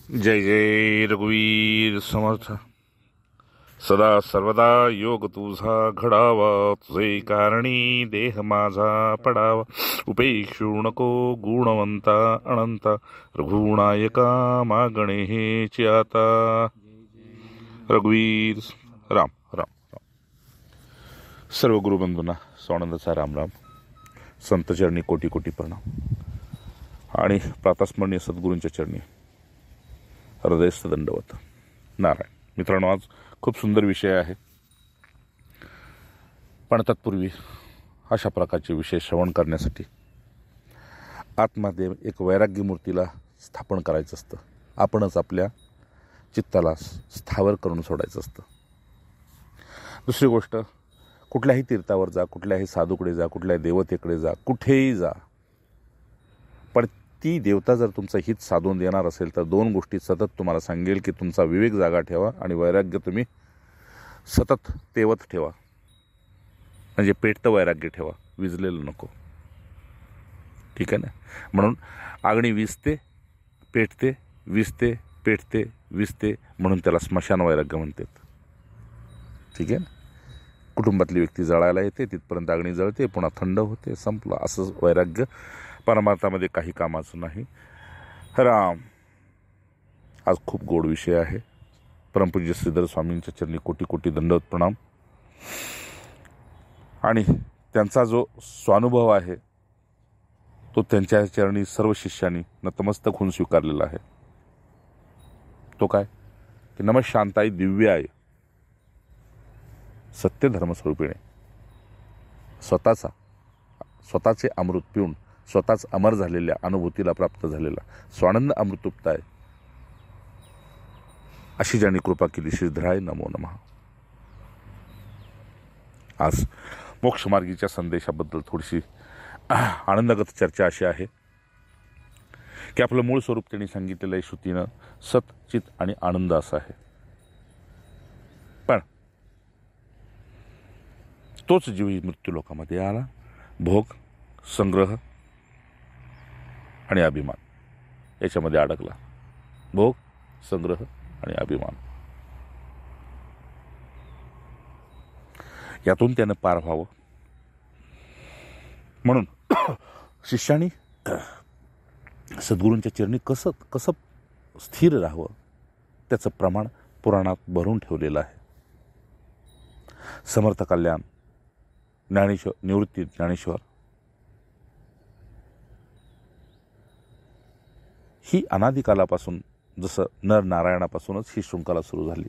जय जय रघुवीर समर्थ. सदा सर्वदा योग तुझा घडावा, तुझे कारणी देह माझा पडावा. उपेक्षू नको गुणवंता अनंता, रघुनायका मागणे हेची आता. रघुवीर राम राम राम. सर्व गुरुबंधूंना स्वानंदाचा राम राम. संत चरणी कोटी कोटी प्रणाम आणि प्रातस्मरणीय सद्गुरूंच्या चरणी हृदयस्थ दंडवत नारायण. मित्रांनो, आज खूप सुंदर विषय आहे, पण तत्पूर्वी अशा प्रकारचे विषय श्रवण करण्यासाठी आतमध्ये एक वैराग्य मूर्तीला स्थापन करायचं असतं. आपणच आपल्या चित्ताला स्थावर करून सोडायचं असतं. दुसरी गोष्ट, कुठल्याही तीर्थावर जा, कुठल्याही साधूकडे जा, कुठल्याही देवतेकडे जा, कुठेही जा, पण ती देवता जर तुमचं हित साधून देणार असेल तर दोन गोष्टी सतत तुम्हाला सांगेल की तुमचा विवेक जागा ठेवा आणि वैराग्य तुम्ही सतत तेवत ठेवा. म्हणजे पेटतं वैराग्य ठेवा, विजलेलं नको. ठीक आहे ना? म्हणून आगणी विजते पेटते, विजते पेटते, विजते, म्हणून त्याला स्मशान वैराग्य म्हणतात. ठीक आहे ना? कुटुंबातली व्यक्ती जळायला येते, तिथपर्यंत अग्नी जळते, पुन्हा थंड होते, संपलं. असं वैराग्य परमार्थामध्ये काही कामाचं नाही. राम. आज खूप गोड विषय आहे. परमपूज्य श्रीधर स्वामींच्या चरणी कोटी कोटी दंडवत प्रणाम. आणि त्यांचा जो स्वानुभव आहे तो त्यांच्या चरणी सर्व शिष्यांनी नतमस्तक होऊन स्वीकारलेला आहे. तो काय की नमः शांताई दिव्याय सत्य धर्मस्वरूपिणे. स्वतःचे अमृत पिऊन स्वतःच अमर झालेल्या अनुभूतीला प्राप्त झालेला स्वानंद अमृतुप्ताय अशी ज्यांनी कृपा केली, श्रीधराय नमो नमः. आज मोक्षमार्गीच्या संदेशाबद्दल थोडीशी आनंदगत चर्चा अशी आहे की आपलं मूळ स्वरूप त्यांनी सांगितलेलं आहे श्रुतीनं सत चित आणि आनंद असं आहे. पण तोच जीव मृत्यू लोकामध्ये आला. भोग, संग्रह आणि अभिमान याच्यामध्ये अडकला. भोग, संग्रह आणि अभिमान, यातून त्यानं पार व्हावं म्हणून शिष्यानी सद्गुरूंच्या चरणी कसं स्थिर राहावं त्याचं प्रमाण पुराणात भरून ठेवलेलं आहे. समर्थ कल्याण ज्ञानेश्वर, निवृत्ती ज्ञानेश्वर ही अनादिकालापासून, जसं नर नारायणापासूनच ही शृंखला सुरू झाली.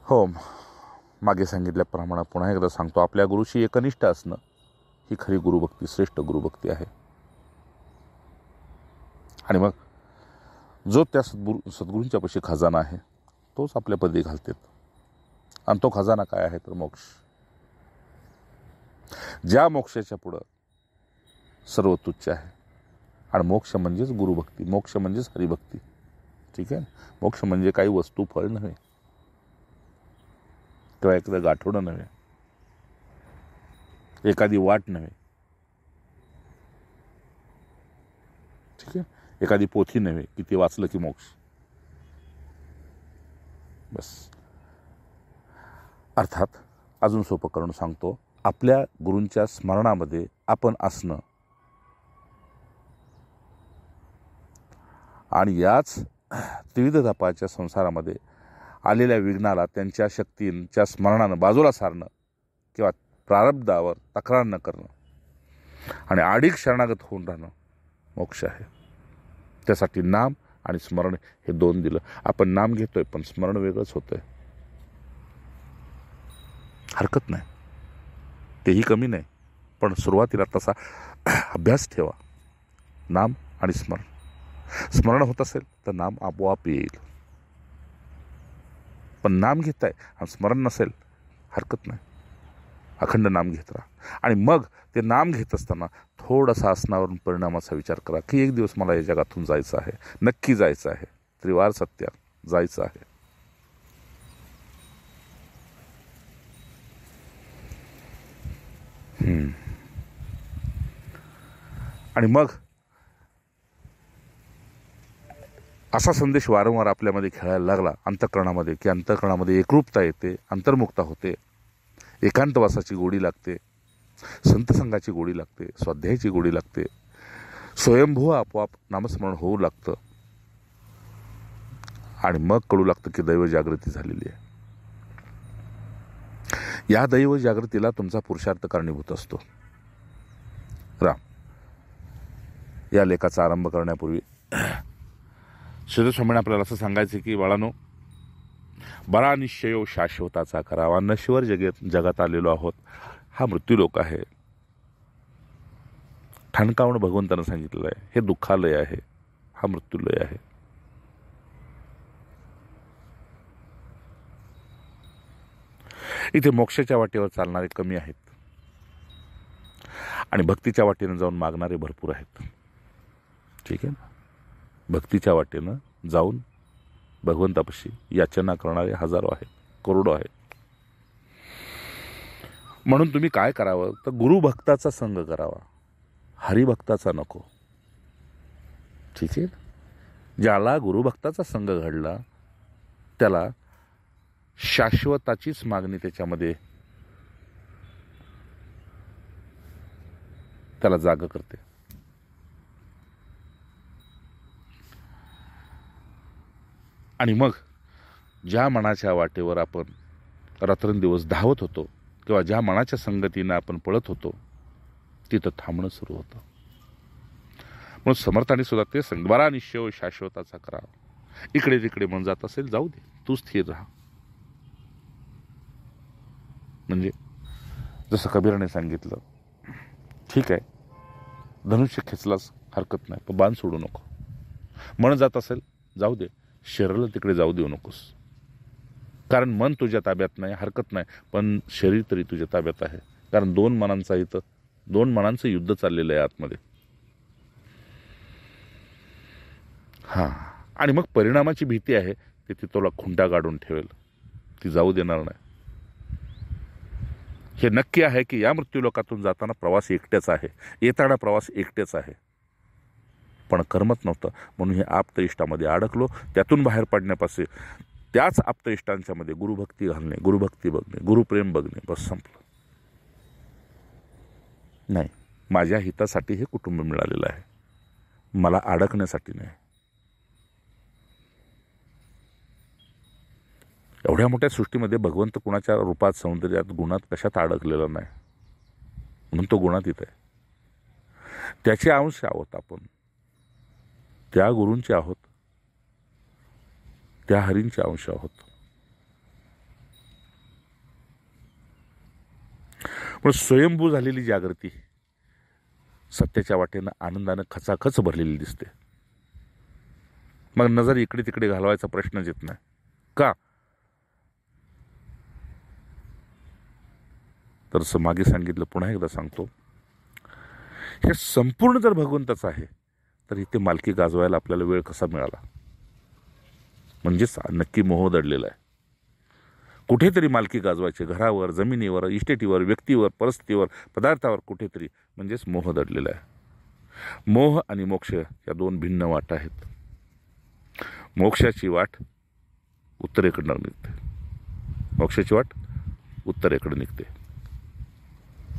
हो, मागे सांगितल्याप्रमाणे पुन्हा एकदा सांगतो, आपल्या गुरुशी एकनिष्ठ असणं ही खरी गुरुभक्ती, श्रेष्ठ गुरुभक्ती आहे. आणि मग जो त्या सद्गुरूंच्या पाशी खजाना आहे तोच आपल्या पदरी घालतात. आणि तो खजाना काय आहे तर मोक्ष. ज्या मोक्षाच्या पुढं सर्व तुच्छ आहे. आणि मोक्ष म्हणजेच गुरुभक्ती, मोक्ष म्हणजेच हरिभक्ती. ठीक आहे? मोक्ष म्हणजे काही वस्तू, फळ नव्हे किंवा एखादं गाठोडं नव्हे, एखादी वाट नव्हे. ठीक आहे? एखादी पोथी नव्हे की ते वाचलं की मोक्ष. बस. अर्थात अजून सोपं करून सांगतो, आपल्या गुरूंच्या स्मरणामध्ये आपण असणं आणि याच त्रिविध तापाच्या संसारामध्ये आलेल्या विघ्नाला त्यांच्या शक्तींच्या स्मरणानं बाजूला सारणं किंवा प्रारब्धावर तक्रार न करणं आणि आडीक शरणागत होऊन राहणं मोक्ष आहे. त्यासाठी नाम आणि स्मरण हे दोन दिलं. आपण नाम घेतोय पण स्मरण वेगळंच होतंय. हरकत नाही, तेही कमी नाही, पण सुरुवातीला तसा अभ्यास ठेवा. नाम आणि स्मरण. स्मरण होत असेल तर नाम आपोआप येईल. पण नाम घेताय आणि स्मरण नसेल, हरकत नाही, अखंड नाम घेत राहा. आणि मग ते नाम घेत असताना थोडासा आसनावरून परिणामाचा विचार करा की एक दिवस मला या जगातून जायचं आहे, नक्की जायचं आहे, त्रिवार सत्य जायचं आहे. आणि मग असा संदेश वारंवार आपल्यामध्ये खेळायला लागला अंतःकरणामध्ये, की अंतःकरणामध्ये एकरूपता येते, अंतर्मुक्ता होते, एकांतवासाची गोडी लागते, संतसंगाची गोडी लागते, स्वाध्यायाची गोडी लागते, स्वयंभू आपोआप नामस्मरण होऊ लागतं आणि मग कळू लागतं की दैव जागृती झालेली आहे. या दैव जागृतीला तुमचा पुरुषार्थ कारणीभूत असतो. राम या लेखाचा आरंभ करण्यापूर्वी श्री स्वामींनी आपल्याला असं सांगायचं की बाळांनो, बरा निश्चयो शाश्वताचा करावा. नश्वर जगात आलेलो आहोत. हा मृत्यूलोक आहे. ठणकावून भगवंतानं सांगितलेलं आहे, हे दुःखालय आहे, हा मृत्यूलय आहे. इथे मोक्षाच्या वाटेवर चालणारे कमी आहेत आणि भक्तीच्या वाटेनं जाऊन मागणारे भरपूर आहेत. ठीक आहे ना. भक्तीच्या वाटेनं जाऊन भगवंतापाशी याचना करणारे हजारो आहेत, करोडो आहेत. म्हणून तुम्ही काय करावं तर गुरुभक्ताचा संग करावा, हरिभक्ताचा नको. ठीक आहे. ज्याला गुरुभक्ताचा संग घडला त्याला शाश्वताचीच मागणी त्याच्यामध्ये त्याला जाग करते. आणि मग ज्या मनाच्या वाटेवर आपण रात्रंदिवस धावत होतो किंवा ज्या मनाच्या संगतीनं आपण पळत होतो तिथं थांबणं सुरू होतं. म्हणून समर्थाने सुद्धा ते बरा निश्चय शाश्वताचा करावा. इकडे तिकडे मन जात असेल जाऊ दे, तू स्थिर राहा. म्हणजे जसं कबीराने सांगितलं, ठीक आहे धनुष्य खेचलाच हरकत नाही, पण बाण सोडू नको. मन जात असेल जाऊ दे, शरीराला तिकडे जाऊ देऊ नकोस. कारण मन तुझ्या ताब्यात नाही, हरकत नाही, पण शरीर तरी तुझ्या ताब्यात आहे. कारण दोन मनांचं युद्ध चाललेलं आहे आतमध्ये. हां. आणि मग परिणामाची भीती आहे की ती तुला खुंटा काढून ठेवेल, ती जाऊ देणार नाही. हे नक्की आहे की या मृत्यूलोकातून जाताना प्रवास एकट्याच आहे, येताना प्रवास एकट्याच आहे. पण करमत नव्हतं म्हणून हे आप्त इष्टामध्ये अडकलो. त्यातून बाहेर पडण्यापासून त्याच आप्त इष्टांच्या मध्ये गुरुभक्ती घालणे, गुरुभक्ती बघणे, गुरुप्रेम बघणे, बस संपलं. नाही, माझ्या हितासाठी हे कुटुंब मिळालेलं आहे, मला अडकण्यासाठी नाही. एवढ्या मोठ्या सृष्टीमध्ये भगवंत कुणाच्या रूपात, सौंदर्यात, गुणात कशात अडकलेला नाही, म्हणून तो गुणातीत आहे. त्याचे अंश आहोत आपण, त्या गुरूंचे आहोत, त्या हरींचे अंश आहोत. पण स्वयंभू झालेली जागृती सत्याच्या वाटेनं आनंदानं खचाखच भरलेली दिसते. मग नजर इकडे तिकडे घालवायचा प्रश्नच येत नाही. का तर असं मागे सांगितलं, पुन्हा एकदा सांगतो, हे संपूर्ण जर भगवंताचं आहे तर इथे मालकी गाजवायला आपल्याला वेळ कसा मिळाला? म्हणजेच नक्की मोह दडलेला आहे. कुठेतरी मालकी गाजवायची, घरावर, जमिनीवर, इस्टेटीवर, व्यक्तीवर, परिस्थितीवर, पदार्थावर, कुठेतरी, म्हणजेच मोह दडलेला आहे. मोह आणि मोक्ष या दोन भिन्न वाटा आहेत. मोक्षाची वाट उत्तरेकडनं निघते, मोक्षाची वाट उत्तरेकडे निघते.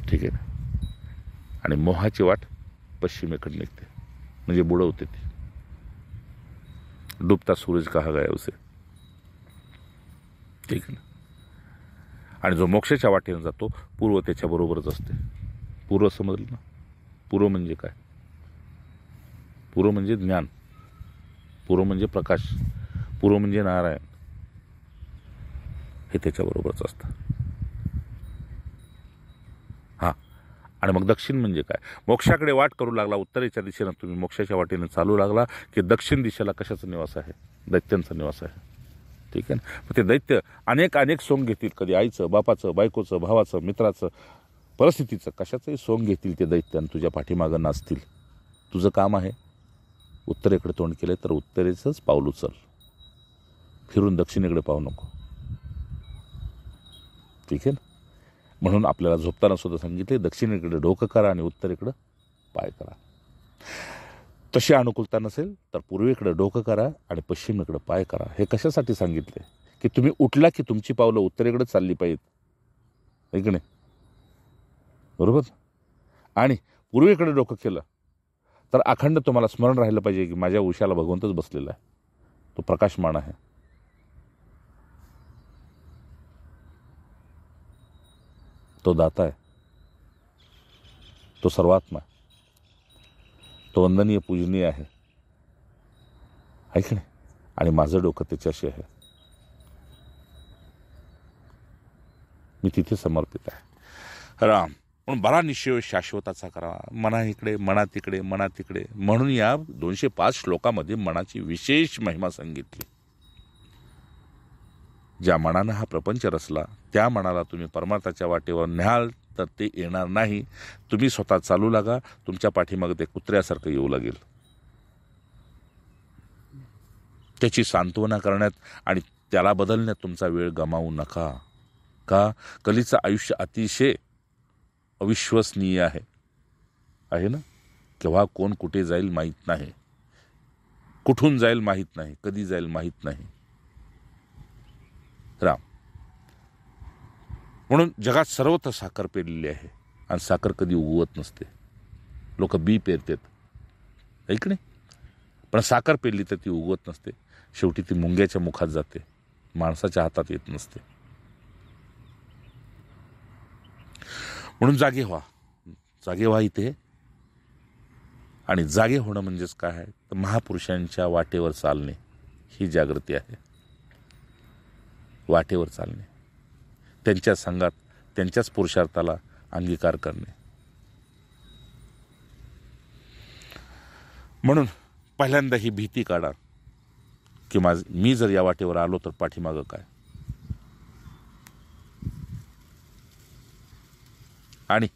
ठीक आहे ना. आणि मोहाची वाट पश्चिमेकडे निघते, म्हणजे बुडवते ती. डुबता सूरज कहा गया उसे. ठीक आहे ना. आणि जो मोक्षाच्या वाटेने जातो पूर्व त्याच्याबरोबरच असते. पूर्व समजलं ना. पूर्व म्हणजे काय? पूर्व म्हणजे ज्ञान, पूर्व म्हणजे प्रकाश, पूर्व म्हणजे नारायण, हे त्याच्याबरोबरच असतं. हां. आणि मग दक्षिण म्हणजे काय? मोक्षाकडे वाट करू लागला, उत्तरेच्या दिशेनं तुम्ही मोक्षाच्या वाटेने चालू लागला की दक्षिण दिशेला कशाचा निवास आहे? दैत्यांचा निवास आहे. ठीक आहे ना. मग ते दैत्य अनेक सोंग घेतील, कधी आईचं, बापाचं, बायकोचं, भावाचं, मित्राचं, परिस्थितीचं, कशाचंही सोंग घेतील ते दैत्य आणि तुझ्या पाठीमागं नाचतील. तुझं काम आहे उत्तरेकडे तोंड केलं तर उत्तरेचंच पाऊल उचल, फिरून दक्षिणेकडे पाहू नको. ठीक आहे ना. म्हणून आपल्याला झोपताना सुद्धा सांगितले, दक्षिणेकडे डोकं करा आणि उत्तरेकडे पाय करा. तशी अनुकूलता नसेल तर पूर्वेकडे डोकं करा आणि पश्चिमेकडे पाय करा. हे कशासाठी सांगितले? की तुम्ही उठला की तुमची पावलं उत्तरेकडे चालली पाहिजेत, आहे की नाही? बरोबर. आणि पूर्वेकडे डोकं केलं तर अखंड तुम्हाला स्मरण राहिलं पाहिजे की माझ्या उशाला भगवंतच बसलेला आहे, तो प्रकाशमान आहे. तो दाता आहे, तो सर्वात्मा आहे, तो वंदनीय पूजनीय आहे की नाही? आणि माझं डोकं त्याच्याशी आहे. मी तिथे समर्पित आहे. राम म्हणून बरा निश्चय शाश्वताचा करा. मना इकडे मना तिकडे मना तिकडे. म्हणून या 205 श्लोकामध्ये मनाची विशेष महिमा सांगितली. ज्या मनानं हा प्रपंच रचला त्या मनाला तुम्ही परमार्थाच्या वाटेवर न्याल तर ते येणार नाही. तुम्ही स्वतः चालू लागा, तुमच्या पाठीमागे ते कुत्र्यासारखं येऊ लागेल. त्याची सांत्वना करण्यात आणि त्याला बदलण्यात तुमचा वेळ गमावू नका. का? कलीचं आयुष्य अतिशय अविश्वसनीय आहे ना? केव्हा कोण कुठे जाईल माहीत नाही, कुठून जाईल माहीत नाही, कधी जाईल माहीत नाही. राम म्हणून जगात सर्वत्र साखर पेरलेली आहे आणि साखर कधी उगवत नसते. लोक बी पेरतात, ऐक नाही, पण साखर पेरली तर ती उगवत नसते. शेवटी ती मुंग्याच्या मुखात जाते, माणसाच्या हातात येत नसते. म्हणून जागे व्हा इथे. आणि जागे होणं म्हणजेच काय आहे तर महापुरुषांच्या वाटेवर चालणे ही जागृती आहे. वाटेवर चालणे, त्यांच्या संघात त्यांच्याच पुरुषार्थाला अंगीकार करणे. म्हणून पहिल्यांदा ही भीती काढा की मी जर या वाटेवर आलो तर पाठीमागं काय. आणि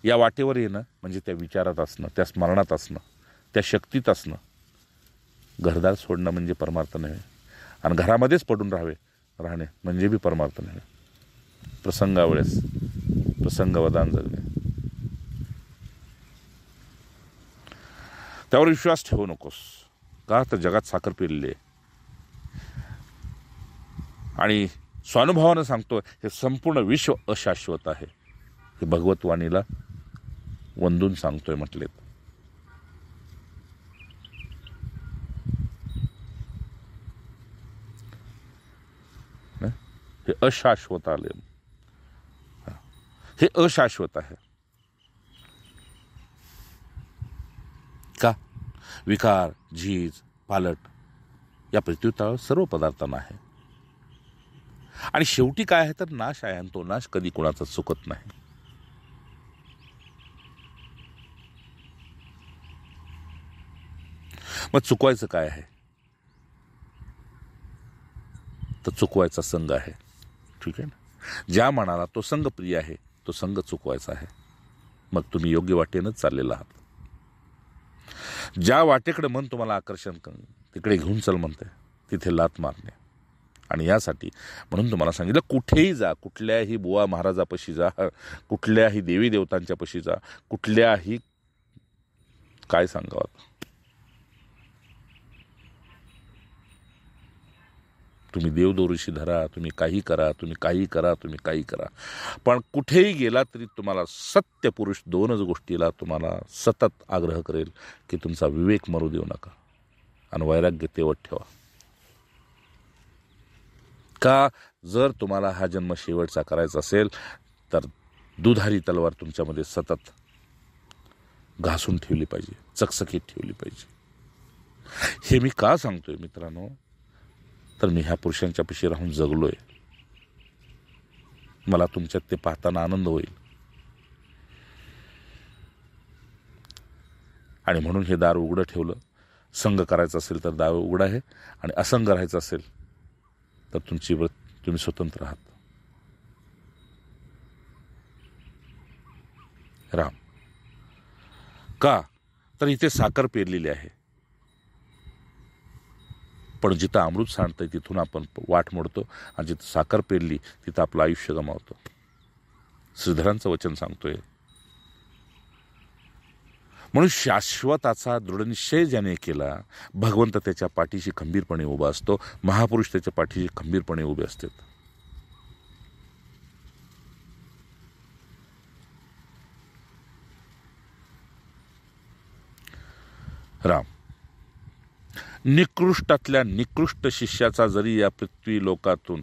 या वाटेवर येणं म्हणजे त्या विचारात असणं, त्या स्मरणात असणं, त्या शक्तीत असणं. घरदार सोडणं म्हणजे परमार्थ नव्हे, आणि घरामध्येच पडून राहणे म्हणजे बी परमार्थ नव्हे. प्रसंगावेळेस प्रसंगवदान जगणे. त्यावर विश्वास ठेवू नकोस. का? तर जगात साखर पेरलेली आहे. आणि स्वानुभवानं सांगतो हे संपूर्ण विश्व अशाश्वत आहे. हे भगवतवाणीला वंदून सांगतोय म्हटलेत. हे अशाश्वत आले, हे अशाश्वत आहे. का? विकार, झीज, पालट या पृथ्वीतळावर सर्व पदार्थांना आहे. आणि शेवटी काय आहे तर नाश आहे, आणि तो नाश कधी कोणाचा चुकत नाही. मग चुकवायचं काय आहे? तर चुकवायचा संघ आहे. ठीक आहे ना? ज्या मनाला तो संघ प्रिय आहे तो संघ चुकवायचा आहे. मग तुम्ही योग्य वाटेनंच चाललेला आहात. ज्या वाटेकडे मन तुम्हाला आकर्षण तिकडे घेऊन चल म्हणते, तिथे लात मारणे. आणि यासाठी म्हणून तुम्हाला सांगितलं, कुठेही जा, कुठल्याही बुवा महाराजापाशी जा, कुठल्याही देवी देवतांच्या पाशी जा, कुठल्याही काय सांगावं, तुम्ही देवदोरीशी धरा, तुम्ही काही करा, तुम्ही काही करा, पण कुठेही गेला तरी तुम्हाला सत्य पुरुष दोनच गोष्टीला तुम्हाला सतत आग्रह करेल की तुमचा विवेक मरू देऊ नका आणि वैराग्य तेवत ठेवा. का? जर तुम्हाला हा जन्म शेवटचा करायचा असेल तर दुधारी तलवार तुमच्यामध्ये सतत घासून ठेवली पाहिजे, चकचकीत ठेवली पाहिजे. हे मी का सांगतोय मित्रांनो, तर मी ह्या पुरुषांच्या पाशी राहून जगलोय. मला तुमच्यात ते पाहताना आनंद होईल. आणि म्हणून हे दार उघडं ठेवलं. संग करायचं असेल तर दार उघडं आहे, आणि असंग राहायचं असेल तर तुम्ही स्वतंत्र आहात. राम का? तर इथे साखर पेरलेली आहे, पण जिथं अमृत सांडतंय तिथून आपण वाट मोडतो, आणि जिथं साखर पेरली तिथं आपलं आयुष्य गमावतो. श्रीधरांचं वचन सांगतोय. म्हणून शाश्वताचा दृढनिश्चय ज्याने केला, भगवंत त्याच्या पाठीशी खंबीरपणे उभा असतो, महापुरुष त्याच्या पाठीशी खंबीरपणे उभे असतात. राम निकृष्टातल्या निकृष्ट शिष्याचा जरी या पृथ्वी लोकातून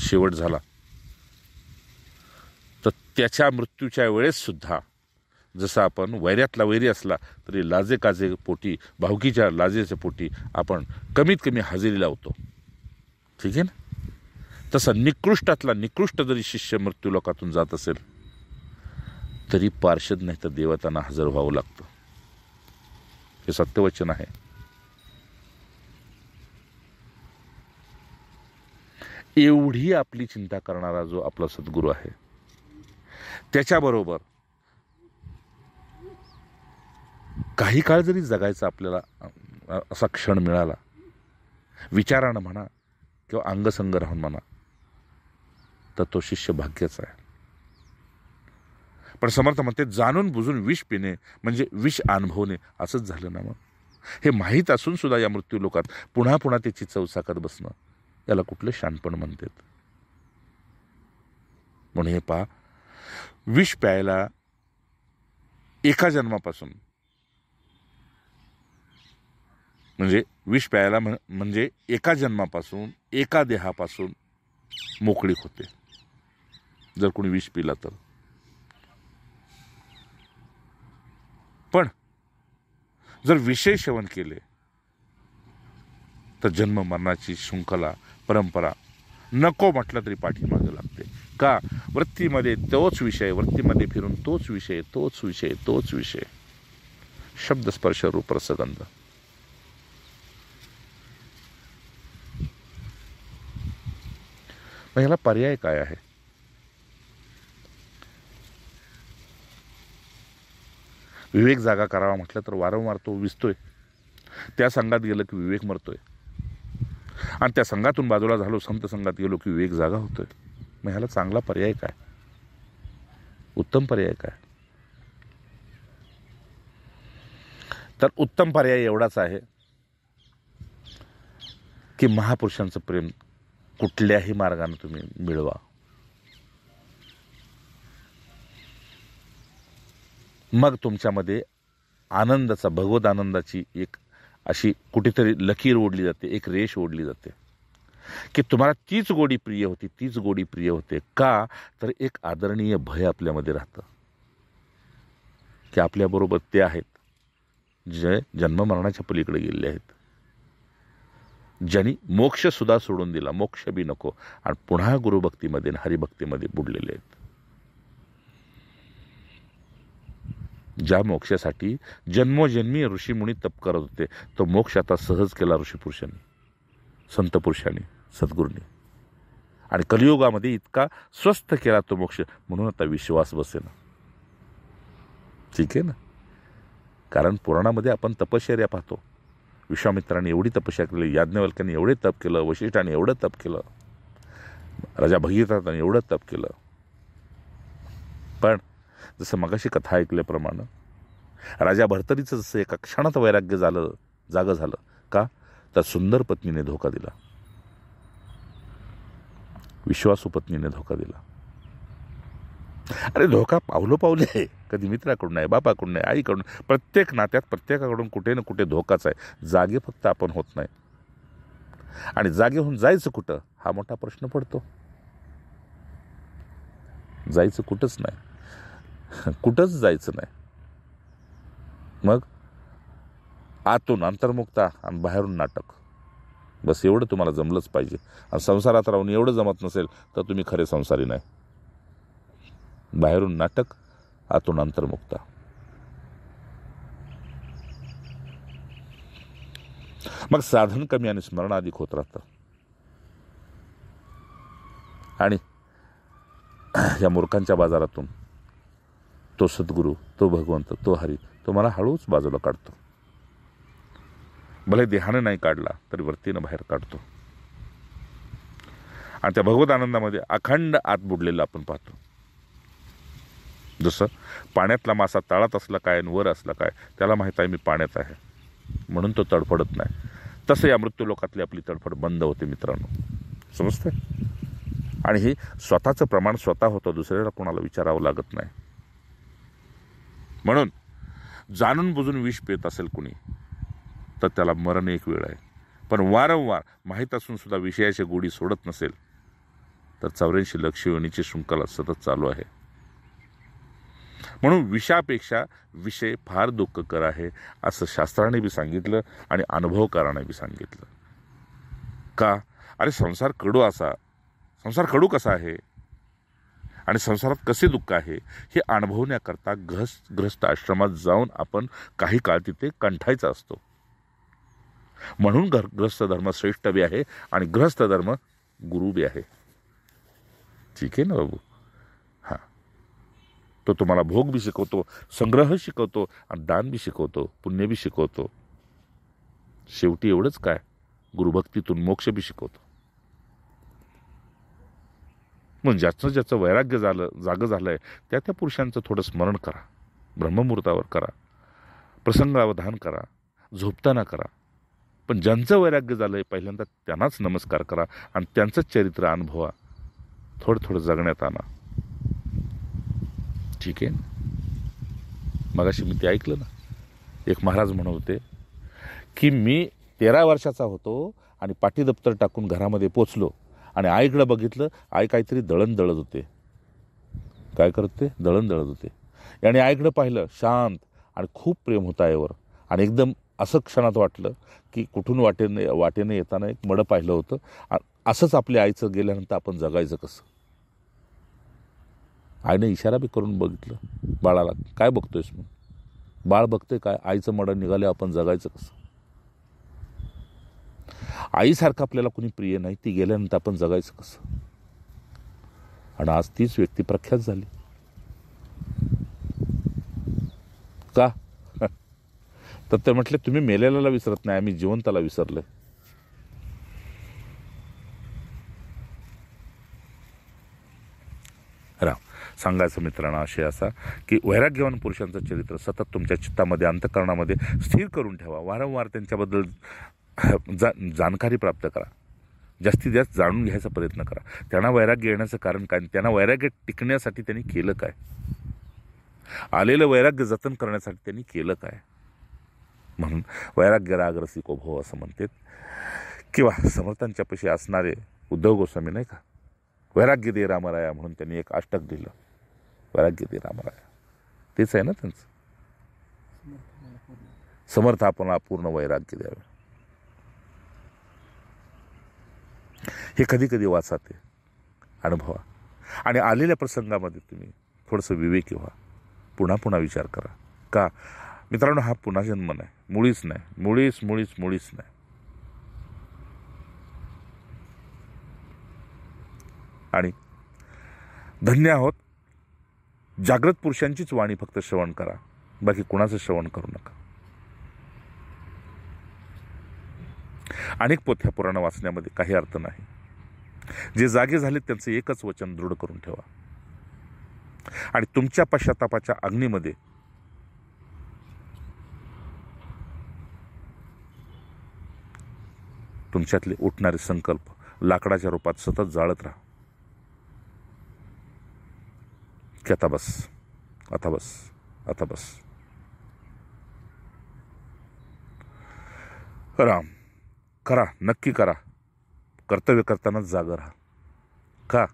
शेवट झाला, तर त्याच्या मृत्यूच्या वेळेस सुद्धा जसं आपण वैऱ्यातला वैरी असला तरी लाजे काजे पोटी, भावकीच्या लाजेच्या पोटी आपण कमीत कमी हजेरी लावतो. ठीक आहे ना? तसा निकृष्टातला निकृष्ट जरी शिष्य मृत्यू लोकातून जात असेल तरी पार्षद नाही तर देवतांना हजर व्हावं लागतं. हे सत्यवचन आहे. एवढी आपली चिंता करणारा जो आपला सद्गुरू आहे, त्याच्याबरोबर काही काळ जरी जगायचा आपल्याला असा क्षण मिळाला, विचारानं म्हणा किंवा अंगसंग राहून म्हणा, तर तो शिष्य भाग्याचा आहे. पण समर्थ म्हणते जाणून बुजून विष पिणे म्हणजे विष अनुभवणे असंच झालं ना. मग हे माहीत असून सुद्धा या मृत्यू लोकात पुन्हा पुन्हा त्याची चव चाकत बसणं, याला कुठलं शहाणपण म्हणतात. म्हणून हे पहा, विष प्यायला एका जन्मापासून म्हणजे विष प्यायला म्हणजे एका जन्मापासून एका देहापासून मोकळीक होते जर कोणी विष पिला तर. पण जर विषय सेवन केले तर जन्म मरणाची शृंखला परंपरा नको म्हटलं तरी पाठीमागे लागते. का? वृत्तीमध्ये तोच विषय, वृत्तीमध्ये फिरून तोच विषय, तोच विषय, तोच विषय, शब्द स्पर्श रूप रसगंध. मग याला पर्याय काय आहे? विवेक जागा करावा म्हटलं तर वारंवार तो विसतोय. त्या संघात गेलं की विवेक मरतोय, आणि त्या संघातून बाजूला झालो, संत संघात गेलो की विवेक जागा होतोय. मग ह्याला चांगला पर्याय काय? उत्तम पर्याय काय? तर उत्तम पर्याय एवढाच आहे की महापुरुषांचं प्रेम कुठल्याही मार्गाने तुम्ही मिळवा. मग तुमच्यामध्ये आनंदाचा, भगवत आनंदाची एक अशी कुठेतरी लकीर ओढली जाते, एक रेष ओढली जाते की तुम्हाला तीच गोडी प्रिय होती, तीच गोडी प्रिय होते. का? तर एक आदरणीय भय आपल्यामध्ये राहतं की आपल्याबरोबर ते आहेत जे जन्ममरणाच्या पलीकडे गेलेले आहेत, ज्यांनी मोक्ष सुद्धा सोडून दिला, मोक्ष बी नको, आणि पुन्हा गुरुभक्तीमध्ये हरिभक्तीमध्ये बुडलेले आहेत. ज्या मोक्षासाठी जन्मोजन्मी ऋषीमुनी तप करत होते, तो मोक्ष आता सहज केला ऋषीपुरुषांनी, संत पुरुषांनी, सद्गुरूंनी. आणि कलियुगामध्ये इतका स्वस्थ केला तो मोक्ष, म्हणून आता विश्वास बसेना. ठीक आहे ना? कारण पुराणामध्ये आपण तपश्चर्या पाहतो. विश्वामित्राने एवढी तपस्या केली, याज्ञवल्क्याने एवढे तप केलं, वशिष्ठाने एवढं तप केलं, राजा भगीरथाने एवढं तप केलं. पण जसं मगाशी कथा ऐकल्याप्रमाणे राजा भर्तरीचं जसं एका क्षणात वैराग्य जागं झालं. का? तर सुंदर पत्नीने धोका दिला, विश्वासू पत्नीने धोका दिला. अरे धोका पावले आहे, कधी मित्राकडून नाही, बापाकडून नाही, आईकडून, प्रत्येक नात्यात प्रत्येकाकडून कुठे ना कुठे धोकाच आहे. जागे फक्त आपण होत नाही, आणि जागे होऊन जायचं कुठं हा मोठा प्रश्न पडतो. जायचं कुठंच नाही, कुठंच जायचं नाही. मग आतून अंतर्मुक्ता आणि बाहेरून नाटक, बस एवढं तुम्हाला जमलंच पाहिजे. आणि संसारात राहून एवढं जमत नसेल तर तुम्ही खरे संसारी नाही. बाहेरून नाटक, आतून अंतर्मुक्ता. मग साधन कमी आणि स्मरण अधिक होत राहतं. आणि या मूर्खांच्या बाजारातून तो सद्गुरू, तो भगवंत, तो हरी, तो मला हळूच बाजूला काढतो. भले देहानं नाही काढला तरी वृत्तीनं बाहेर काढतो. आणि त्या भगवत आनंदामध्ये अखंड आत बुडलेलं आपण पाहतो. जसं पाण्यातला मासा तळात असला काय आणि वर असला काय, त्याला माहीत आहे मी पाण्यात आहे म्हणून तो तडफडत नाही. तसं या मृत्यूलोकातली आपली तडफड बंद होते मित्रांनो. समजतंय? आणि हे स्वतःचं प्रमाण स्वतः होतं, दुसऱ्याला कोणाला विचारावं लागत नाही. म्हणून जाणून बुजून विष पेत असेल कुणी तर त्याला मरण एक वेळ आहे. पण वारंवार माहीत असून सुद्धा विषयाची गोडी सोडत नसेल तर 84 लक्ष योनीची शृंखला सतत चालू आहे. म्हणून विषापेक्षा विषय फार दुःखकर आहे असं शास्त्राने बी सांगितलं आणि अनुभवकाराने बी सांगितलं. का? अरे संसार कडू कसा आहे आणि संसारात कसे दुःख आहे हे अनुभवण्याकरता गृहस्थ आश्रमात जाऊन आपण काही काळ तिथे कंठायचा असतो. म्हणून गृहस्थ धर्म श्रेष्ठ बी आहे आणि गृहस्थ धर्म गुरु बी आहे. ठीक आहे ना बाबू? हां, तो तुम्हाला भोग बी शिकवतो, संग्रह शिकवतो आणि दान बी शिकवतो, पुण्य बी शिकवतो. शेवटी एवढंच काय, गुरुभक्तीतून मोक्ष बी शिकवतो. मग ज्याचं वैराग्य जागं झालंय त्या पुरुषांचं थोडं स्मरण करा, ब्रह्ममुहूर्तावर करा, प्रसंगावधान करा, झोपताना करा. पण ज्यांचं वैराग्य झालंय पहिल्यांदा त्यांनाच नमस्कार करा आणि त्यांचंच चरित्र अनुभवा, थोडं जगण्यात आणा. ठीक आहे? मगाशी मी ते ऐकलं ना, एक महाराज म्हणत होते की मी 13 वर्षाचा होतो आणि पाटी दप्तर टाकून घरामध्ये पोचलो आणि आईकडं बघितलं, आई काहीतरी दळण दळत होते. काय करते? दळण दळत होते. आणि आईकडं पाहिलं, शांत आणि खूप प्रेम होतं आईवर. आणि एकदम असं क्षणात वाटलं की कुठून वाटेने येताना एक मडं पाहिलं होतं. असंच आपल्या आईचं गेल्यानंतर आपण जगायचं कसं? आईने इशारा बी करून बघितलं बाळाला, काय बघतोयस मग? बाळ बघतोय काय, आईचं मडं निघाले आपण जगायचं कसं? आईसारखं आपल्याला कुणी प्रिय नाही, ती गेल्यानंतर आपण जगायचं कसं? आणि आज तीच व्यक्ती प्रख्यात झाली. का? तर ते म्हटले, तुम्ही मेलेल्याला विसरत नाही, आम्ही जिवंताला विसरले. सांगायचं मित्रांनो आशय असा की वैराग्यवान पुरुषांचं चरित्र सतत तुमच्या चित्तामध्ये, अंतःकरणामध्ये स्थिर करून ठेवा. वारंवार त्यांच्याबद्दल जाणकारी प्राप्त करा, जास्तीत जास्त जाणून घ्यायचा प्रयत्न करा. त्यांना वैराग्य येण्याचं कारण काय, त्यांना वैराग्य टिकण्यासाठी त्यांनी केलं काय, आलेलं वैराग्य जतन करण्यासाठी त्यांनी केलं काय. म्हणून वैराग्य रागरसिको भव असं म्हणतात. किंवा समर्थांच्या पाशी असणारे उद्धव गोस्वामी नाही का, वैराग्य दे रामराया म्हणून त्यांनी एक अष्टक दिलं, वैराग्य दे रामराया. तेच आहे ना त्यांचं, समर्थ आपल्याला पूर्ण वैराग्य द्यावे. हे कधी कधी वाचा, ते अनुभवा आणि आलेल्या प्रसंगामध्ये तुम्ही थोडंसं विवेकी व्हा, पुन्हा विचार करा. का मित्रांनो, हा पुन्हा जन्म नाही, मुळीच नाही, मुळीच नाही. आणि धन्य आहोत, जागृत पुरुषांचीच वाणी फक्त श्रवण करा, बाकी कुणाचं श्रवण करू नका. अनेक पोथ्या पुराण वाचण्यामध्ये काही अर्थ नाही. जे जागे झाले त्यांचं एकच वचन दृढ करून ठेवा आणि तुमच्या पश्चातापाच्या अग्नीमध्ये तुमच्यातले उठणारे संकल्प लाकडाच्या रूपात सतत जाळत राहा. की आता बस. करा, नक्की करा. कर्तव्य करतानाच जागा राहा. का?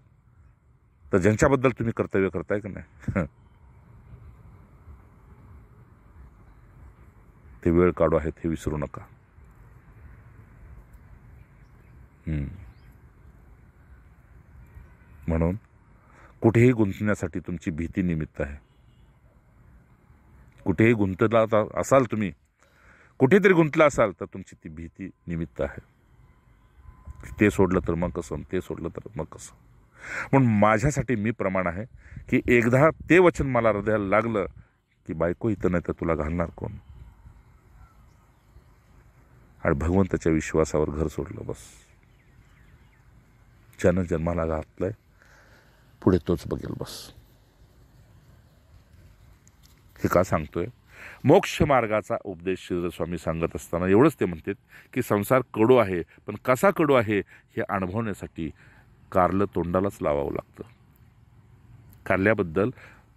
तर ज्यांच्याबद्दल तुम्ही कर्तव्य करताय का नाही, ते वेळ काढू आहेत हे विसरू नका. म्हणून कुठेही गुंतण्यासाठी तुमची भीती निमित्त आहे. कुठेही गुंतला असाल, तुम्ही कुठेतरी गुंतला असाल तर तुमची ती भीती निमित्त आहे. ते सोडलं तर मग कसं, ते सोडलं तर मग कसं. म्हणून माझ्यासाठी मी प्रमाण आहे की एकदा ते वचन मला हृदयाला लागलं की बायको इथं नाही तर तुला घालणार कोण, आणि भगवंताच्या विश्वासावर घर सोडलं बस. ज्यानं जन्माला घातलंय पुढे तोच बघेल बस. हे का सांगतोय? मोक्ष मार्गाचा उपदेश स्वामी सांगत असताना एवढंच ते म्हणतात की संसार कडू आहे, पण कसा कडू आहे हे अनुभवण्यासाठी कारलं तोंडालाच लावावं लागतं. कारल्याबद्दल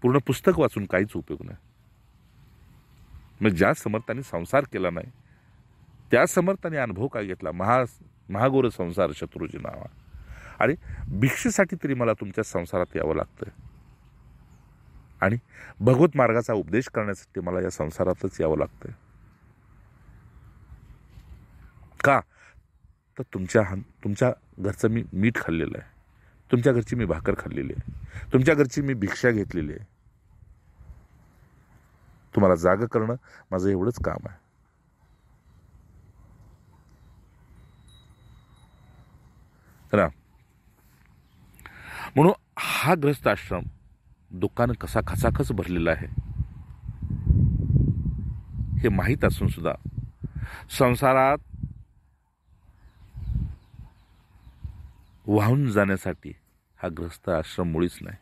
पूर्ण पुस्तक वाचून काहीच उपयोग नाही. मग ज्या समर्थाने संसार केला नाही त्या समर्थाने अनुभव काय घेतला? महागोर संसार शत्रुजी नावा. अरे भिक्षेसाठी तरी मला तुमच्या संसारात यावं लागतंय आणि भगवत मार्गाचा उपदेश करण्यासाठी मला या संसारातच यावं लागतंय. का? तर तुमच्या घरचं मी मीठ खाल्लेलं आहे, तुमच्या घरची मी भाकर खाल्लेली आहे, तुमच्या घरची मी भिक्षा घेतलेली आहे. तुम्हाला जाग करणं माझं एवढंच काम आहे. ना म्हणून हा ग्रस्त आश्रम दुःखानं कसा खचाखच भरलेला आहे हे माहीत असून सुद्धा संसारात वाहून जाण्यासाठी हा ग्रस्त आश्रम मुळीच नाही.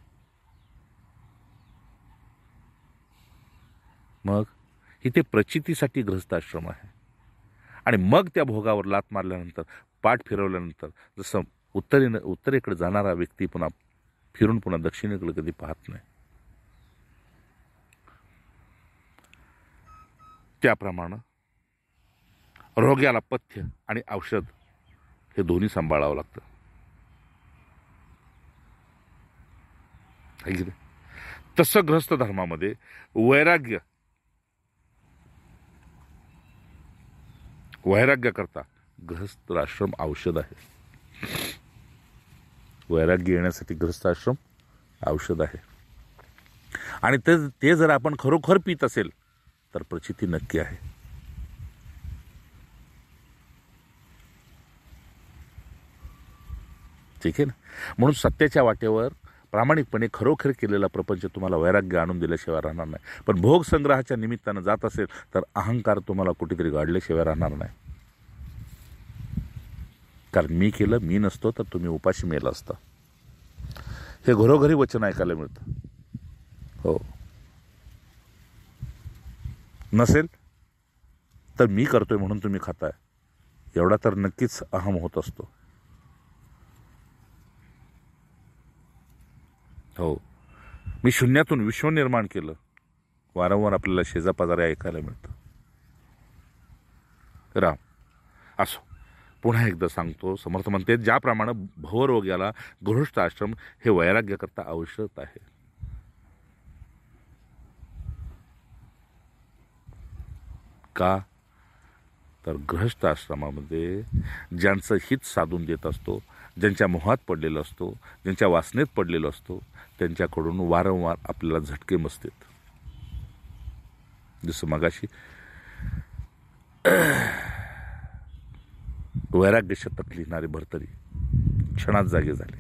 मग इथे प्रचितीसाठी ग्रस्त आश्रम आहे. आणि मग त्या भोगावर लात मारल्यानंतर, पाठ फिरवल्यानंतर, जसं उत्तरेकडे जाणारा व्यक्ती पुन्हा फिरून पुन्हा दक्षिणेकडे कधी पाहत नाही, त्याप्रमाणे रोग्याला पथ्य आणि औषध हे दोन्ही सांभाळावं लागतं. तसं ग्रस्त धर्मामध्ये वैराग्याकरता गृहस्थ आश्रम औषध आहे. वैराग्य येण्यासाठी गृहस्थ आश्रम औषध आहे. आणि ते जर आपण खरोखर पित असेल तर प्रचिती नक्की आहे. ठीक आहे ना. म्हणून सत्याच्या वाटेवर प्रामाणिकपणे खरोखर केलेला प्रपंच तुम्हाला वैराग्य आणून दिल्याशिवाय राहणार नाही. पण भोग संग्रहाच्या निमित्तानं जात असेल तर अहंकार तुम्हाला कुठेतरी गाडल्याशिवाय राहणार नाही. कारण मी केलं, मी नसतो तर तुम्ही उपाशी मेला असता. हे घरोघरी वचन ऐकायला मिळतं. हो, नसेल तर मी करतोय म्हणून तुम्ही खाताय, एवढा तर नक्कीच अहम होत असतो. हो, मी शून्यातून विश्व निर्माण केलं, वारंवार आपल्याला शेजापाजारी ऐकायला मिळतं. राम असो, पुन्हा एकदा सांगतो, समर्थ म्हणते ज्याप्रमाणे भवरोग्याला गृहस्थ आश्रम हे वैराग्याकरता आवश्यक आहे. का? तर गृहस्थ आश्रमामध्ये ज्यांचं हित साधून देत असतो, ज्यांच्या मोहात पडलेला असतो, ज्यांच्या वासनेत पडलेलो असतो, त्यांच्याकडून वारंवार आपल्याला झटके बसतात. जसं मगाशी वैराग्य शतक लिहिणारे भरतरी क्षणात जागे झाले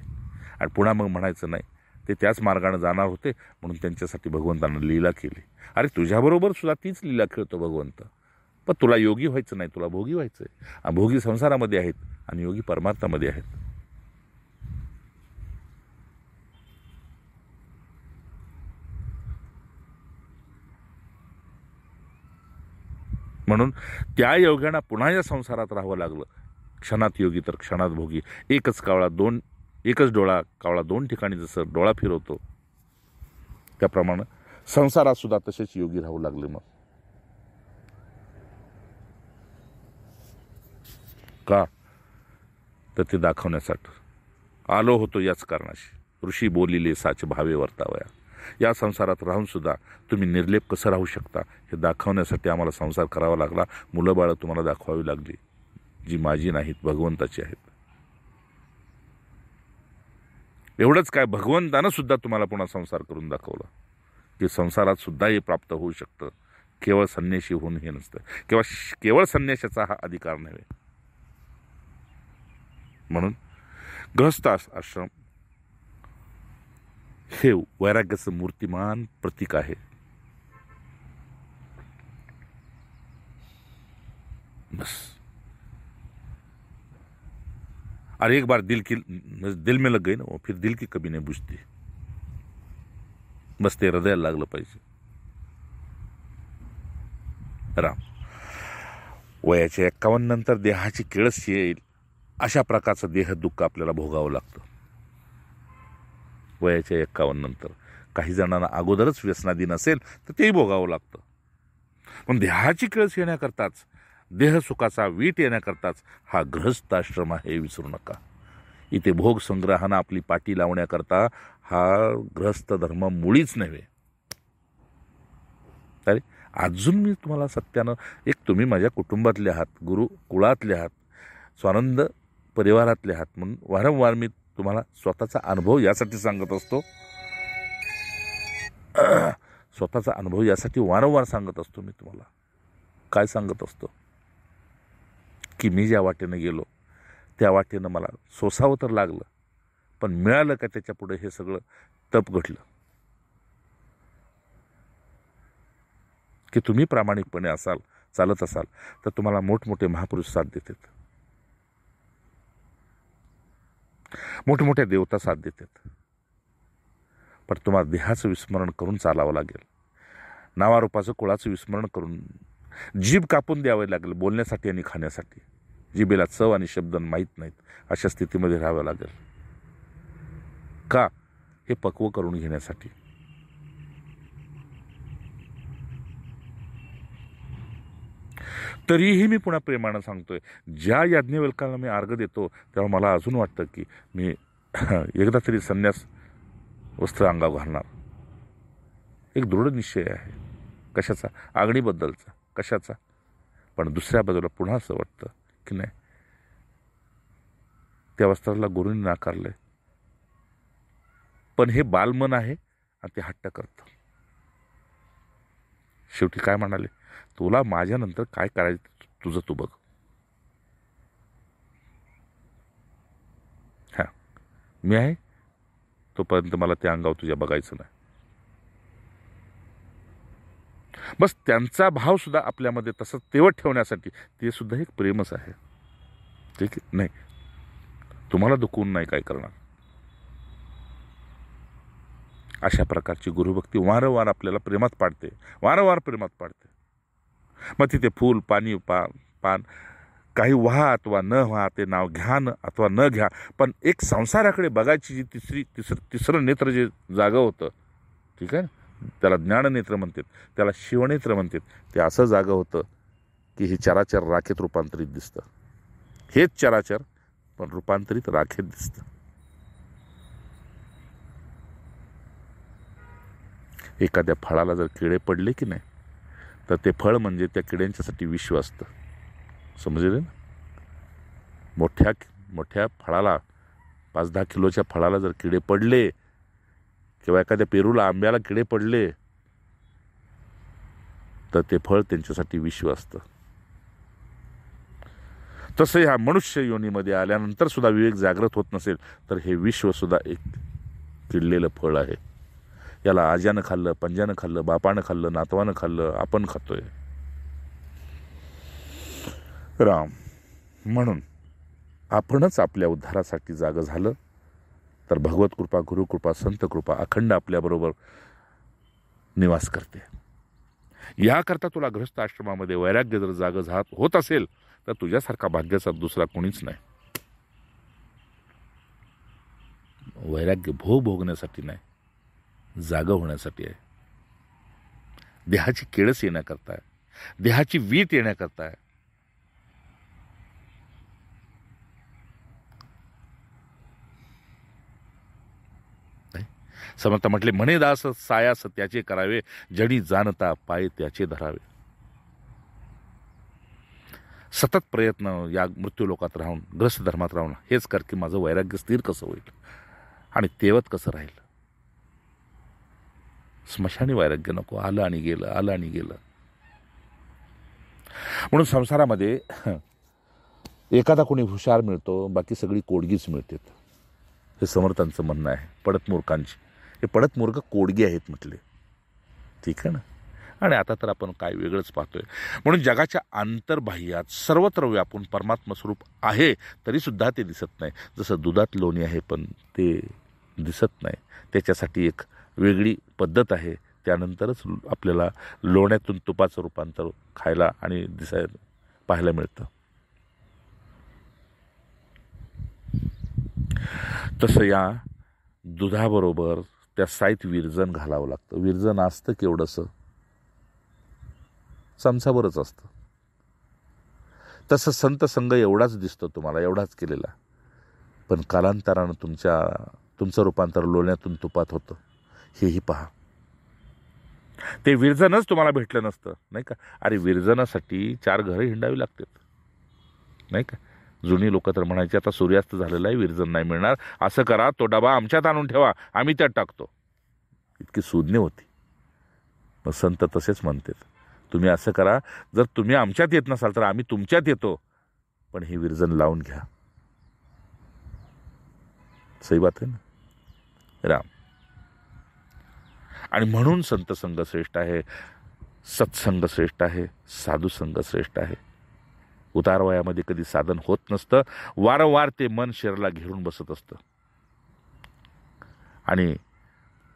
आणि पुन्हा मग म्हणायचं नाही, ते त्याच मार्गाने जाणार होते म्हणून त्यांच्यासाठी भगवंतानं लीला केली. अरे तुझ्याबरोबर सुद्धा तीच लीला खेळतो भगवंत, पण तुला योगी व्हायचं नाही, तुला भोगी व्हायचंय. भोगी संसारामध्ये आहेत आणि योगी परमार्थामध्ये आहेत. म्हणून त्या योग्यांना पुन्हा या संसारात राहावं लागलं. क्षणात योगी तर क्षणात भोगी. एकच डोळा कावळा दोन ठिकाणी जसं डोळा फिरवतो त्याप्रमाणे संसारात सुद्धा तसेच योगी राहू लागले. मग का? तर ते दाखवण्यासाठी आलो होतो याच कारणाशी. ऋषी बोलिले साच भावे वर्तावया. या संसारात राहून सुद्धा तुम्ही निर्लेप कसं राहू शकता हे दाखवण्यासाठी आम्हाला संसार करावा लागला. मुलं बाळं तुम्हाला दाखवावी लागली, जी माझी नाहीत, भगवंताची आहेत. एवढंच काय, भगवंतानं सुद्धा तुम्हाला पुन्हा संसार करून दाखवला की संसारात सुद्धा हे प्राप्त होऊ शकतं. केवळ संन्याशी होऊन हे नसतं, केवळ संन्याशाचा हा अधिकार नव्हे. म्हणून गृहस्थ आश्रम हे वैराग्याचं मूर्तिमान प्रतीक आहे. बस. और एक बार दिल में लग गई ना वो, फिर दिल की कभी नहीं बुझती. बस ते हृदयाला लागलं पाहिजे. राम. वयाच्या 51 नंतर देहाची किळस येईल अशा प्रकारचं देह दुःख आपल्याला भोगावं लागतं. वयाच्या 51 नंतर काही जणांना अगोदरच व्यसनाधीन असेल तर तेही भोगावं लागतं. पण देहाची किळस येण्याकरताच, देह सुखाचा वीट येण्याकरताच हा गृहस्थाश्रम आहे, हे विसरू नका. इथे भोग संग्रहानं आपली पाठी लावण्याकरता हा गृहस्थ धर्म मुळीच नव्हे. अरे अजून मी तुम्हाला सत्यानं, एक तुम्ही माझ्या कुटुंबातले आहात, गुरु कुळातले आहात, स्वानंद परिवारातले आहात, म्हणून वारंवार मी तुम्हाला स्वतःचा अनुभव यासाठी सांगत असतो. स्वतःचा अनुभव यासाठी वारंवार सांगत असतो. मी तुम्हाला काय सांगत असतो की मी ज्या वाटेनं गेलो त्या वाटेनं मला सोसावं तर लागलं, पण मिळालं का त्याच्या पुढे हे सगळं तप घडलं. की तुम्ही प्रामाणिकपणे असाल, चालत असाल तर तुम्हाला मोठमोठे महापुरुष साथ देतात, मोठमोठ्या देवता साथ देतात. पण तुम्हाला देहाचं विस्मरण करून चालावं लागेल. नावारूपाचं कुळाचं विस्मरण करून जीभ कापून द्यावे लागेल बोलण्यासाठी आणि खाण्यासाठी. जिभेला चव आणि शब्द माहीत नाहीत अशा स्थितीमध्ये राहावं लागेल. का? हे पक्व करून घेण्यासाठी. तरीही मी पुन्हा प्रेमानं सांगतोय, ज्या याज्ञवल्क्याला मी अर्घ देतो तेव्हा मला अजून वाटतं की मी एकदा तरी संन्यास वस्त्र अंगावर घालणार. एक दृढ निश्चय आहे. कशाचा? आगणीबद्दलचा. कशाचा? पण दुसऱ्या बाजूला पुन्हा असं वाटतं की नाही, त्या वस्त्राला गुरूंनी नाकारलंय, पण हे बालमन आहे आणि ते हट्ट करतं. शेवटी काय म्हणाले, तुला माझ्यानंतर काय करायचं तुझं तू बघ. हा, मी आहे तोपर्यंत मला त्या अंगावर तुझ्या बघायचं नाही. बस त्यांचा भाव सुद्धा आपल्यामध्ये तसं तेवढ ठेवण्यासाठी ते सुद्धा एक प्रेमच आहे. ठीक आहे? नाही तुम्हाला दुखवून नाही काय करणार. अशा प्रकारची गुरुभक्ती वारंवार आपल्याला प्रेमात पाडते, वारंवार प्रेमात पाडते. मग तिथे फूल, पाणी, पान काही व्हा अथवा न व्हा, ते नाव घ्या अथवा न घ्या, पण एक संसाराकडे बघायची जी तिसरं नेत्र जे जागं होतं, ठीक आहे, त्याला ज्ञाननेत्र म्हणतात, त्याला शिवनेत्र म्हणतात. ते असं जागं होतं की हे चराचर राखेत रूपांतरित दिसतं. हेच चराचर पण रूपांतरित राखेत दिसतं. एखाद्या फळाला जर किडे पडले की नाही तर ते फळ म्हणजे त्या किड्यांच्यासाठी विश्व असतं. समजले ना? मोठ्या फळाला 5-10 किलोच्या फळाला जर किडे पडले किंवा एखाद्या पेरूला, आंब्याला किडे पडले तर ते फळ त्यांच्यासाठी विश्व असतं. तसं ह्या मनुष्य योनीमध्ये आल्यानंतर सुद्धा विवेक जागृत होत नसेल तर हे विश्व सुद्धा एक किडलेलं फळ आहे. याला आज्यानं खाल्लं, पंजानं खाल्लं, बापानं खाल्लं, नातवानं खाल्लं, आपण खातोय. राम. म्हणून आपणच आपल्या उद्धारासाठी जागं झालं तर भगवत कृपा, गुरुकृपा, संत कृपा अखंड आपल्याबरोबर निवास करते. याकरता तुला गृहस्थ आश्रमामध्ये वैराग्य जर जागं होत असेल तर तुझ्यासारखा भाग्याचा दुसरा कोणीच नाही. वैराग्य भोगण्यासाठी नाही, जागं होण्यासाठी आहे. देहाची किळस येण्याकरता आहे, देहाची वीट येण्याकरता आहे. समर्थ म्हटले, म्हणे दास सायास त्याचे करावे, जडी जाणता पाय त्याचे धरावे. सतत प्रयत्न या मृत्यूलोकात राहून, ग्रस्त धर्मात राहून हेच कर की माझं वैराग्य स्थिर कसं होईल आणि तेवत कसं राहील. स्मशानी वैराग्य नको, आलं आणि गेलं, आलं आणि गेलं. म्हणून संसारामध्ये एखादा कोणी हुशार मिळतो, बाकी सगळी कोडगीच मिळते. हे समर्थांचं म्हणणं आहे. पडत मूर्खांची. हे पडत मूर्ख कोडगी आहेत म्हटले. ठीक आहे ना? आणि आता तर आपण काय वेगळंच पाहतोय. म्हणून जगाच्या अंतर्बाह्यात सर्वत्र व्यापून परमात्मा स्वरूप आहे, तरीसुद्धा ते दिसत नाही. जसं दुधात लोणी आहे पण ते दिसत नाही, त्याच्यासाठी एक वेगळी पद्धत आहे. त्यानंतरच आपल्याला लोण्यातून तुपाचं रूपांतर खायला आणि दिसायला पाहायला मिळतं. तसं या दुधाबरोबर त्या साईत विरजन घालावं लागतं. विरजन असतं केवढंसं, चमचाभरच असतं. तसं संत संघ एवढाच दिसतो तुम्हाला, एवढाच केलेला, पण कालांतरानं तुमचं रूपांतर लोण्यातून तुपात होतं, हेही पहा. ते विरजनच तुम्हाला भेटलं नसतं, नाही का. अरे विरजनासाठी 4 घरं हिंडावी लागतात, नाही का. जुनी लोक तर म्हणायचे आता सूर्यास्त झालेला आहे, विरजन नाही मिळणार, असं करा तो डबा आमच्यात आणून ठेवा, आम्ही त्यात टाकतो. इतकी सुज्ञ होती. मग संत तसेच म्हणतात, तुम्ही असं करा, जर तुम्ही आमच्यात येत नसाल तर आम्ही तुमच्यात येतो, पण हे विरजन लावून घ्या. सही बात आहे ना राम. आणि म्हणून संत संघ श्रेष्ठ आहे, सत्संग श्रेष्ठ आहे, साधू संघ श्रेष्ठ आहे. उतार वयामध्ये कधी साधन होत नसतं, वारंवार ते मन शरीराला घेरून बसत असतं आणि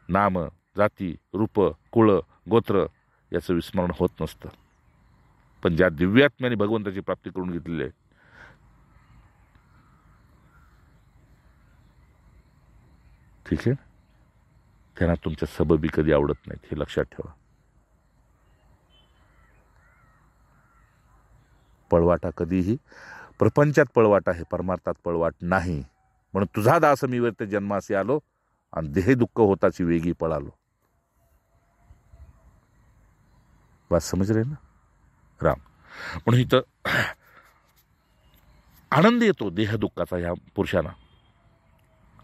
नाम, जाती, रूप, कुळ, गोत्र याचं विस्मरण होत नसतं. पण ज्या दिव्यात्म्याने भगवंताची प्राप्ती करून घेतलेली आहे, ठीक आहे, त्यांना तुमच्या सबबी कधी आवडत नाहीत, हे लक्षात ठेवा. पळवाटा कधीही, प्रपंचात पळवाट आहे, परमार्थात पळवाट नाही. म्हणून तुझा दास मी वर्त जन्मासी आलो आणि देह दुःख होताची वेगी पळालो. बात समजले ना राम. म्हणून इथं आनंद येतो देह दुःखाचा, ह्या पुरुषांना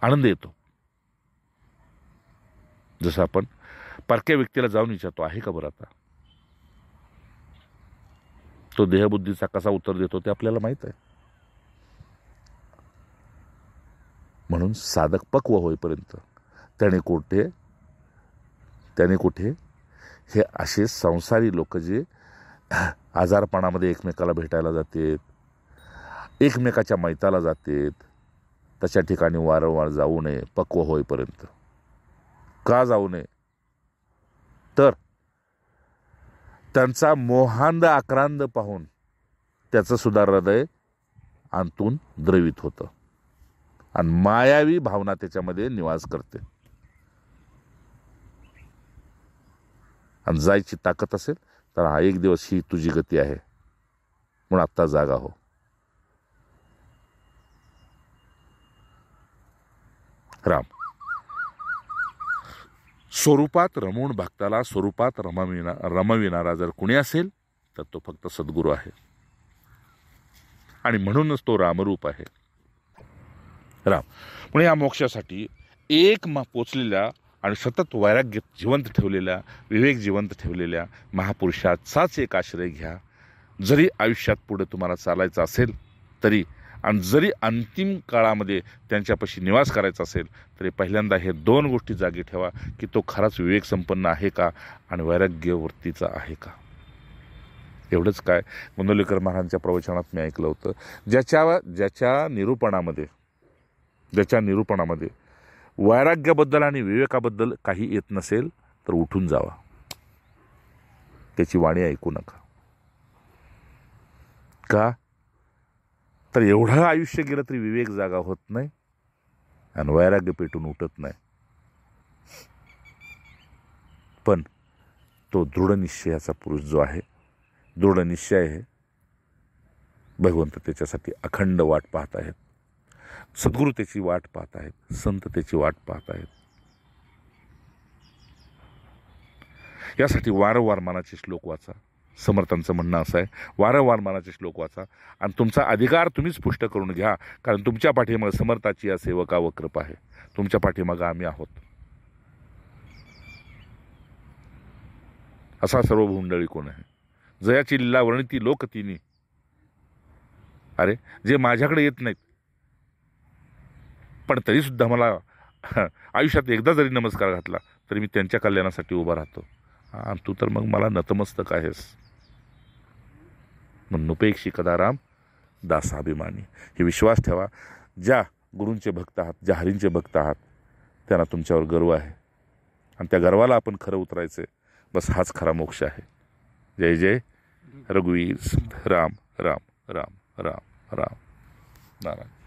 आनंद येतो. जसं आपण परक्या व्यक्तीला जाऊन विचारतो, आहे का बरं आता, तो देहबुद्धीचा कसा उत्तर देतो ते आपल्याला माहित आहे. म्हणून साधक पक्व होईपर्यंत त्याने कुठे हे असे संसारी लोक जे आजारपणामध्ये एकमेकाला भेटायला जातात, एकमेकाच्या मैताला जातात, तशा ठिकाणी वारंवार जाऊ नये पक्व होईपर्यंत. का जाऊ नये, तर त्यांचा मोहांध आक्रांद पाहून त्याचं सुद्धा हृदय आंतून द्रवित होतं आणि मायावी भावना त्याच्यामध्ये निवास करते. आणि जायची ताकद असेल तर हा एक दिवस ही तुझी गती आहे, म्हणून आत्ता जागा हो. राम. स्वरूपात रमवून भक्ताला स्वरूपात रमविणारा जर कुणी असेल तर तो फक्त सद्गुरू आहे, आणि म्हणूनच तो रामरूप आहे. राम. म्हणून या मोक्षासाठी एक पोचलेल्या आणि सतत वैराग्य जिवंत ठेवलेल्या, विवेक जिवंत ठेवलेल्या महापुरुषाचाच एक आश्रय घ्या. जरी आयुष्यात पुढे तुम्हाला चालायचं असेल तरी, आणि जरी अंतिम काळामध्ये त्यांच्यापाशी निवास करायचा असेल तरी, पहिल्यांदा हे 2 गोष्टी जागी ठेवा की तो खराच विवेक संपन्न आहे का आणि वैराग्यवृत्तीचा आहे का. एवढंच काय गोंदवलेकर महाराजांच्या प्रवचनात मी ऐकलं होतं, ज्याच्या निरूपणामध्ये वैराग्याबद्दल आणि विवेकाबद्दल काही येत नसेल तर उठून जावा, त्याची वाणी ऐकू नका. का तर एवढं आयुष्य गेलं तरी विवेक जागा होत नाही आणि वैराग्य पेटून उठत नाही. पण तो दृढ निश्चयाचा पुरुष जो आहे, दृढ निश्चय आहे, भगवंत त्याच्यासाठी अखंड वाट पाहत आहेत, सद्गुरू त्याची वाट पाहत आहेत, संत त्याची वाट पाहत आहेत. यासाठी वारंवार मनाचे श्लोक वाचा. समर्थांचं म्हणणं असं आहे, वारंवार मनाचे श्लोक वाचा आणि तुमचा अधिकार तुम्हीच पुष्ट करून घ्या, कारण तुमच्या पाठीमागे समर्थाची या सेवका व कृपा आहे. तुमच्या पाठीमागे आम्ही आहोत. असा सर्व भुंडळी कोण आहे, जयाची लीला वर्णिती लोक तिनी. अरे जे माझ्याकडे येत नाहीत पण तरी सुद्धा मला आयुष्यात एकदा जरी नमस्कार घातला तरी मी त्यांच्या कल्याणासाठी उभा राहतो. हां, तू तर मग मला नतमस्तक आहेस. म्हणूपेक्षी कदा राम दासाभिमानी. हे विश्वास ठेवा, ज्या गुरूंचे भक्त आहात, ज्या हरींचे भक्त आहात, त्यांना तुमच्यावर गर्व आहे आणि त्या गर्वाला आपण खरं उतरायचं आहे. बस हाच खरा मोक्ष आहे. जय जय रघुवीर. राम राम राम राम राम. नारायण.